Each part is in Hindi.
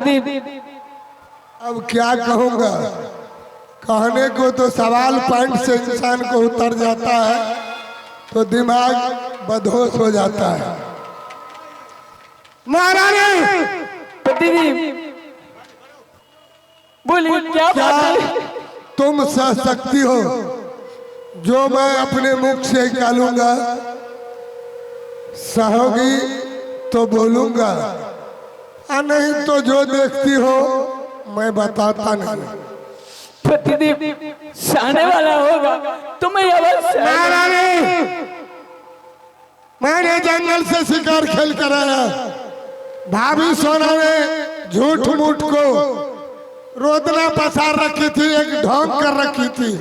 अब क्या कहूँगा, कहने को तो सवाल पॉइंट से इंसान को उतर जाता है तो दिमाग बदहोश हो जाता है। महारानी बोलिए क्या तुम सह सकती हो जो मैं अपने मुख से निकालूंगा? सहोगी तो बोलूंगा, और नहीं तो जो देखती हो मैं बताता नहीं। प्रतिदीप सहने वाला होगा तुम्हें अवश्य। महारानी, मैंने जंगल से शिकार खेल कर आया। भाभी सोना ने झूठ मूठ को रोदना पसार रखी थी, एक ढोंग कर रखी थी।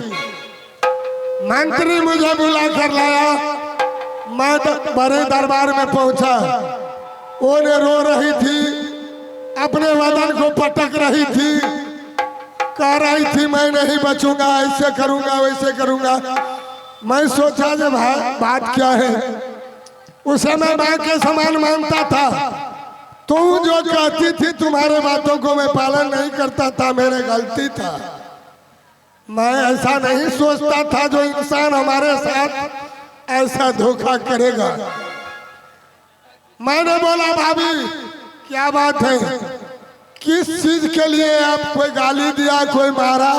मंत्री मुझे बुला कर लाया, मैं बड़े दरबार में पहुंचा। वो ने रो रही थी, अपने वतन को पटक रही थी, कह रही थी मैं नहीं बचूंगा, ऐसे करूंगा वैसे करूंगा। मैं सोचा जब बात क्या है, उसे मैं मां के समान मानता था। तुम जो कहती थी तुम्हारे बातों को मैं पालन नहीं करता था, मेरे गलती था। मैं ऐसा नहीं सोचता था जो इंसान हमारे साथ ऐसा धोखा करेगा। मैंने बोला भाभी क्या बात है, किस चीज के लिए आप कोई गाली दिया, कोई मारा,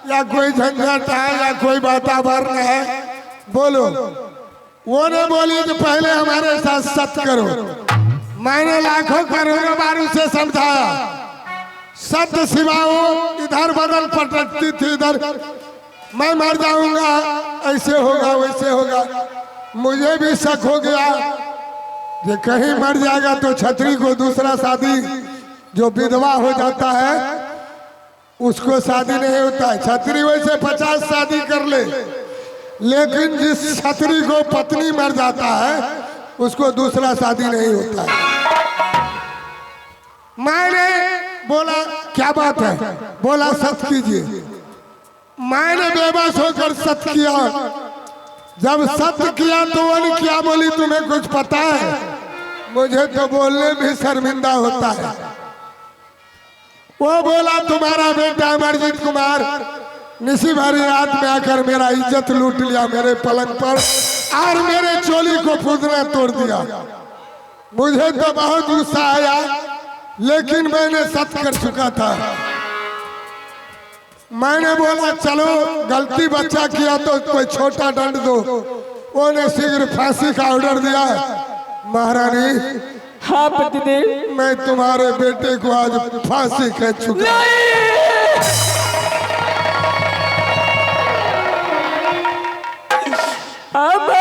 या कोई झंझट है, या कोई वातावरण है, बोलो। वो ने बोली कि पहले हमारे साथ सत्य करो। मैंने लाखों करोड़ों बार उसे समझाया, सत्य सिवाओ इधर बदल पटकती थी, इधर मैं मर जाऊंगा, ऐसे होगा वैसे होगा। मुझे भी शक हो गया कि कहीं मर जाएगा तो छतरी को दूसरा शादी, जो विधवा हो जाता है उसको शादी नहीं होता है। छतरी वैसे 50 शादी कर ले, लेकिन जिस छतरी को पत्नी मर जाता है उसको दूसरा शादी नहीं होता है। मैंने बोला क्या बात है, बोला सत्य कीजिए। मैंने बेबस होकर सत्य किया। जब सत्य किया तो वो ने क्या बोली, तुम्हें कुछ पता है? मुझे तो बोलने भी शर्मिंदा होता है। वो बोला तुम्हारा बेटा अमरजीत कुमार निसी भरी रात में आकर मेरा इज्जत लूट लिया मेरे पलंग पर, और मेरे चोली को फूदना तोड़ दिया। मुझे तो बहुत गुस्सा आया, लेकिन मैंने सत्य कर चुका था। मैंने बोला चलो गलती बच्चा किया तो कोई छोटा दंड दो। वो ने शीघ्र फांसी का ऑर्डर दिया। महारानी, हाँ प्रतिदेव, मैं तुम्हारे बेटे को आज फांसी कह चुका। अब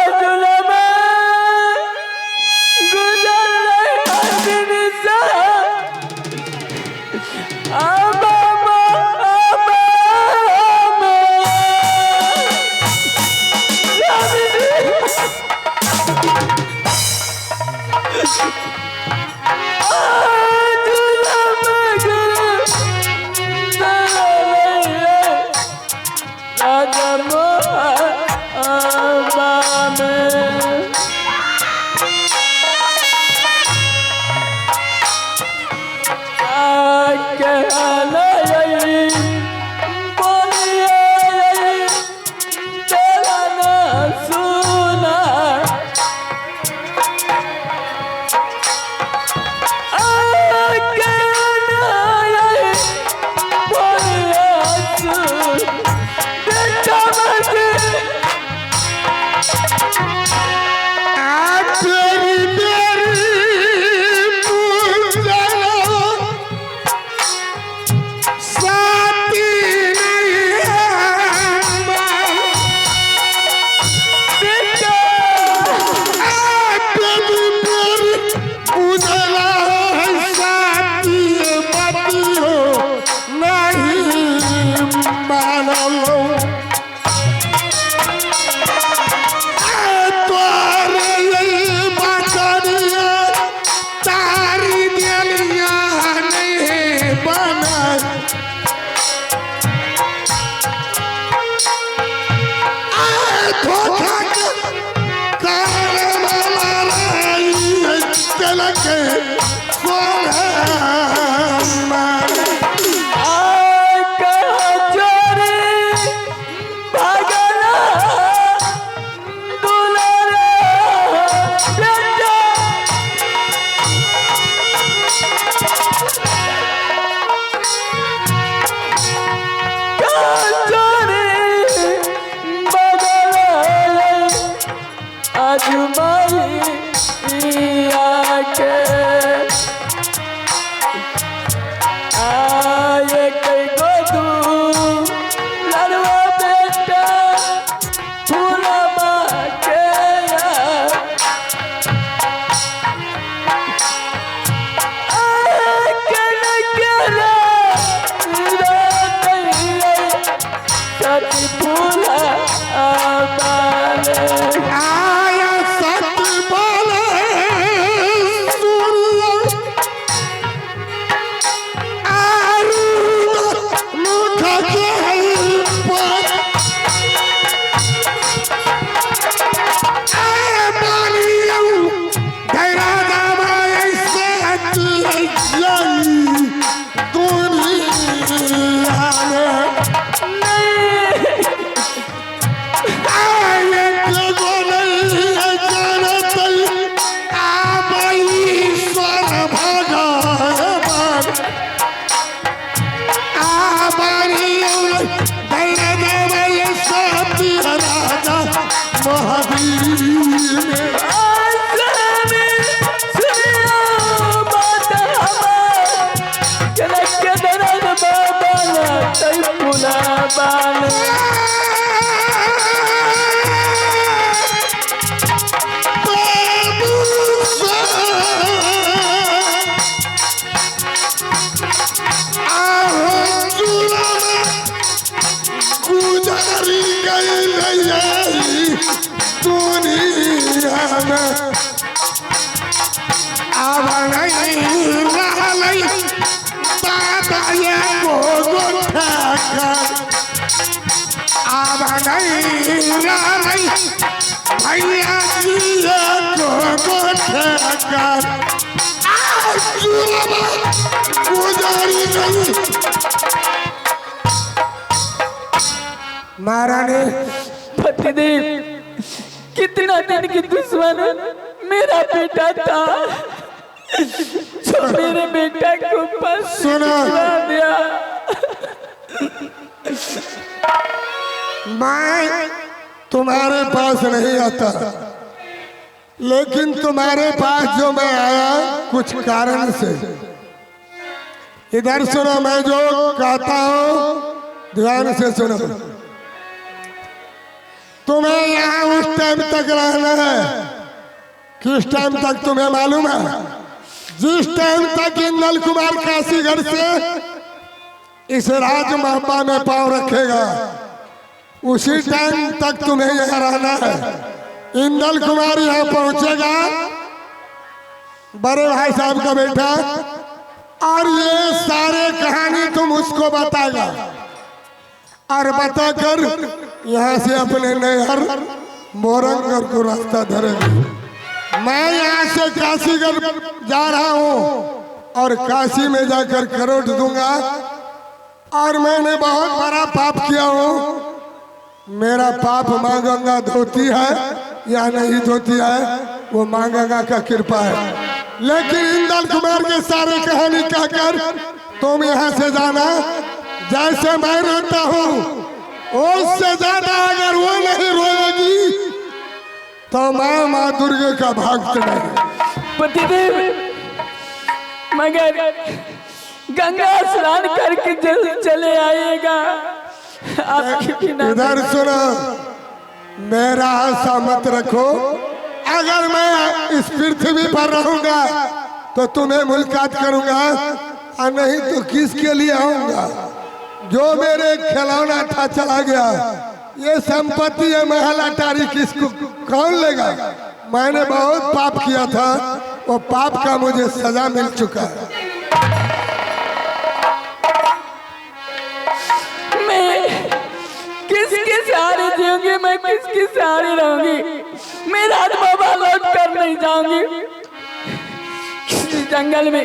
आहो चूल्हा में गुजारी गई दुनिया में अब नहीं बाबा ये अब नहीं भैया जी गुजारी गई महारानी। पतिदेव कितना दिन की दुश्मन मेरा बेटा था जो मेरे बेटा को पास सुनो दिया। मैं तुम्हारे पास नहीं आता, लेकिन तुम्हारे पास जो मैं आया कुछ कारण से। इधर सुनो, मैं जो कहता हूँ ध्यान से सुनो। तुम्हें यहाँ उस टाइम तक रहना है, किस टाइम तक तुम्हें मालूम है? जिस टाइम तक इंदल कुमार काशीगढ़ से इस राज महपा में पांव रखेगा उसी टाइम तक तुम्हें यहाँ रहना है। इंदल कुमार यहाँ पहुंचेगा, बड़े भाई साहब का बेटा, और ये सारे कहानी तुम उसको बताएगा और बताकर यहाँ से अपने नैहर मोरंगर को रास्ता धरेगा। मैं यहाँ से काशीगढ़ जा रहा हूँ और काशी में जाकर करोड़ दूंगा। और मैंने बहुत बड़ा पाप किया हूँ, मेरा पाप माँ गंगा धोती है या नहीं धोती है वो माँ गंगा का कृपा है। लेकिन इंदल कुमार के सारे कहानी कहकर तुम यहाँ से जाना। जैसे मैं रोता हूँ उससे ज्यादा अगर वो नहीं रोएगी तो मैं माँ दुर्गे का भक्त नहीं। पतिदेव मगर गंगा स्नान करके जल्द चले आएगा आपके बिना। इधर सुनो, मेरा आशा मत रखो। अगर मैं इस पृथ्वी पर रहूंगा तो तुम्हें मुलाकात करूंगा और नहीं तो किसके लिए आऊंगा? जो मेरे खिलौना था चला गया, ये संपत्ति है महल अटारी किसको कौन लेगा? मैंने बहुत पाप किया था, वो पाप का मुझे सजा मिल चुका है। मैं किसके सहारे जीऊंगी, मैं किसके सहारे रहूंगी? मैं राज बाबा लौट कर नहीं जाऊंगी, किसी जंगल में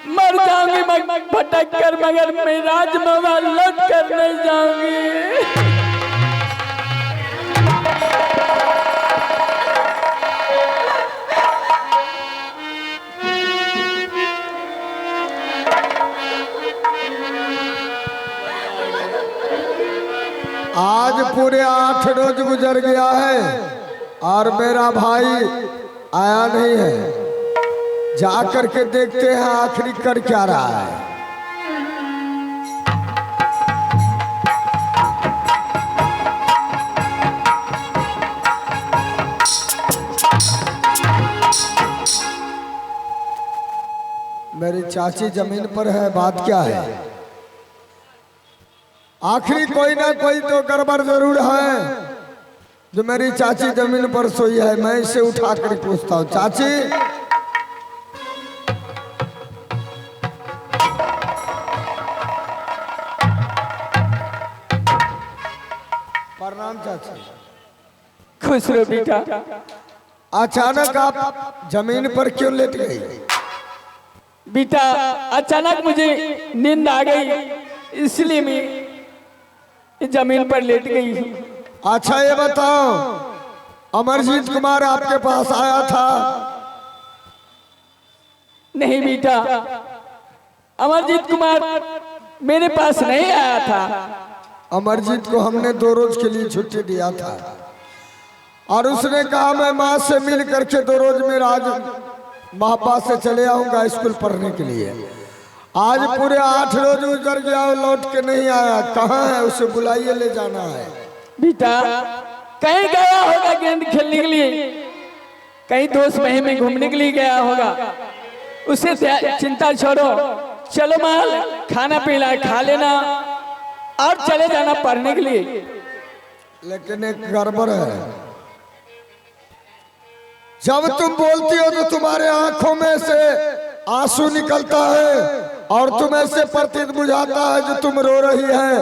मर जाऊंगी मैं भटक कर, मगर मैं राज बाबा लौट कर नहीं जाऊंगी। आज पूरे 8 रोज गुजर गया है और मेरा भाई आया नहीं है। जा करके देखते हैं आखिरी कर क्या रहा है। मेरी चाची जमीन पर है, बात क्या है? आखिरी कोई ना कोई तो गड़बड़ जरूर है जो मेरी चाची जमीन पर सोई है। मैं इसे उठा कर पूछता हूँ, चाची प्रणाम। चाची खुश रहो बेटा। अचानक आप जमीन पर क्यों लेट गई? बेटा अचानक मुझे नींद आ गई, इसलिए मैं जमीन पर लेट गई। अच्छा ये बताओ, अमरजीत कुमार आपके पास आया था? नहीं बेटा, अमरजीत कुमार मेरे पास नहीं आया था। अमरजीत को हमने 2 रोज के लिए छुट्टी दिया था और उसने कहा मैं माँ से मिल करके 2 रोज में राज महापा से चले आऊंगा स्कूल पढ़ने के लिए। आज पूरे 8 रोज गुजर गया और लौट के नहीं आया। कहाँ है? उसे बुलाइए, ले जाना है। बेटा कहीं गया होगा गेंद खेलने के लिए, कहीं दोस्त महीने में घूमने के लिए गया होगा। उसे चिंता छोड़ो, चलो माल खाना पीना खा लेना और चले जाना पढ़ने के लिए। लेकिन एक गड़बड़ है, जब तुम बोलती हो तो तुम्हारे आंखों में से आंसू निकलता है और तुम ऐसे प्रतीत बुझाता है जो तुम रो रही है।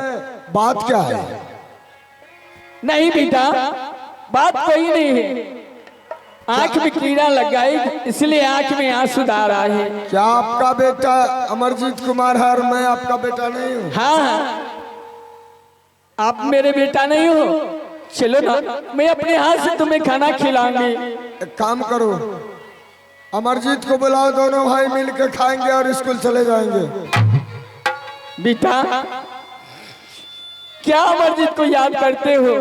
बात क्या है? नहीं बेटा, बात कोई नहीं है, आंख में कीड़ा लग गई इसलिए आंख में आंसू आ रहा है। क्या आपका बेटा अमरजीत कुमार है और मैं आपका बेटा नहीं हूँ? हाँ, आप मेरे बेटा नहीं हो। चलो ना, मैं अपने हाथ से तुम्हें खाना खिलाऊंगी। एक काम करो, अमरजीत को बुलाओ, दोनों भाई मिलकर खाएंगे और स्कूल चले जाएंगे। बेटा, क्या अमरजीत को याद करते हो?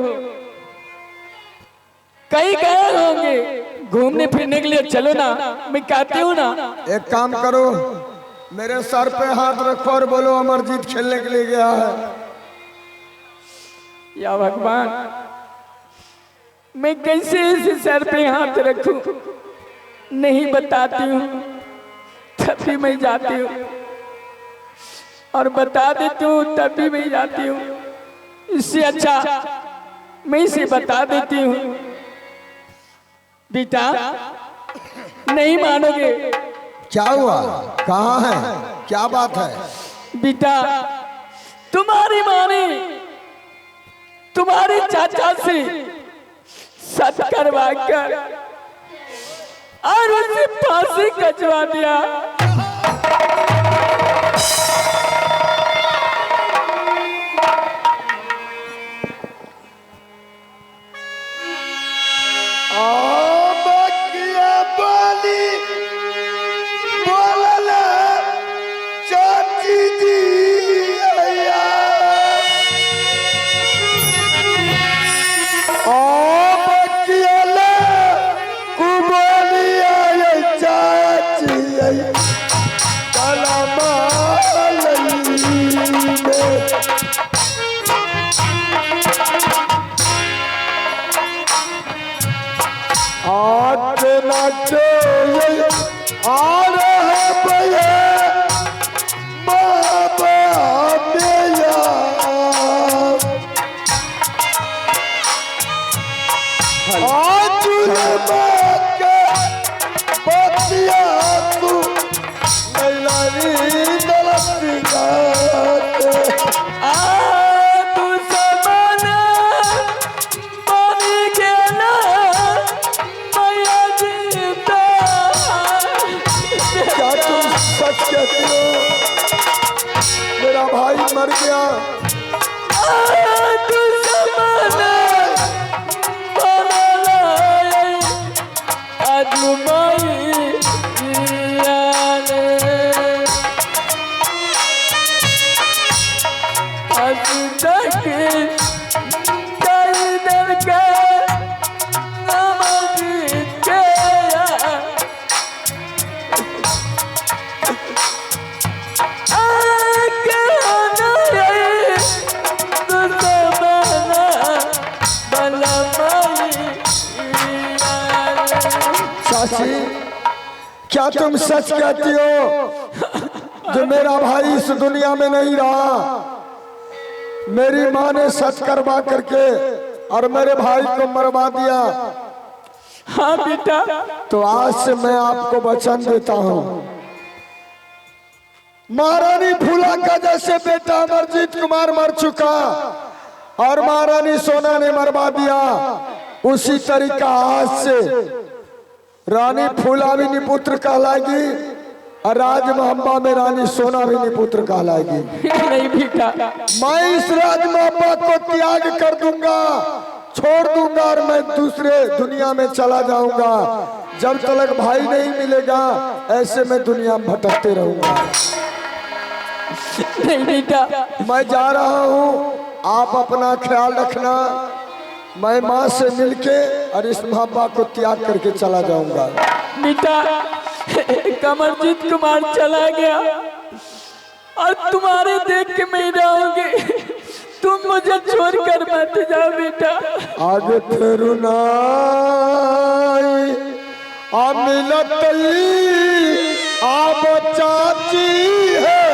कहीं गए होंगे घूमने फिरने के लिए। चलो ना, मैं कहती हूँ ना। एक काम करो, मेरे सर पे हाथ रखो और बोलो अमरजीत खेलने के लिए गया है। या भगवान, मैं कैसे इसे सर पे हाथ रखूं? नहीं बताती हूँ तभी मैं जाती हूँ, और बता देती हूँ तभी मैं जाती हूँ। इससे अच्छा मैं इसे बता देती हूँ। बेटा, नहीं मानोगे। क्या हुआ? कहाँ है? क्या बात है? बेटा, तुम्हारी माँ ने तुम्हारे चाचा से सच करवा कर और उसे फांसी कचवा दिया। मेरा भाई मर गया। क्या तुम सच कहती हो जो मेरा भाई इस दुनिया में नहीं रहा? मेरी माँ ने सच करवा करके और मेरे भाई को मरवा दिया। हाँ बेटा। तो आज से मैं आपको वचन देता हूँ, महारानी फूला का जैसे बेटा अमरजीत कुमार मर चुका और महारानी सोना ने मरवा दिया, उसी तरीका आज से रानी फूला भी निपुत्र कहलाएगी और राजमहम्मा में रानी सोना भी निपुत्र कहलाएगी। नहीं बेटा, मैं इस राजमहम्मा को त्याग कर दूंगा, छोड़ दूंगा और मैं दूसरे दुनिया में चला जाऊंगा। जब तक भाई नहीं मिलेगा ऐसे मैं दुनिया में भटकते रहूंगा। नहीं बेटा, मैं जा रहा हूँ, आप अपना ख्याल रखना। मैं माँ से मिलके और इस महाबा को त्याग करके चला जाऊंगा। बेटा, अमरजीत कुमार चला गया और तुम्हारे देख के मैं रहूंगी, तुम मुझे छोड़कर मत जाओ बेटा। आगे फेरू नाई मिलत आप चाची है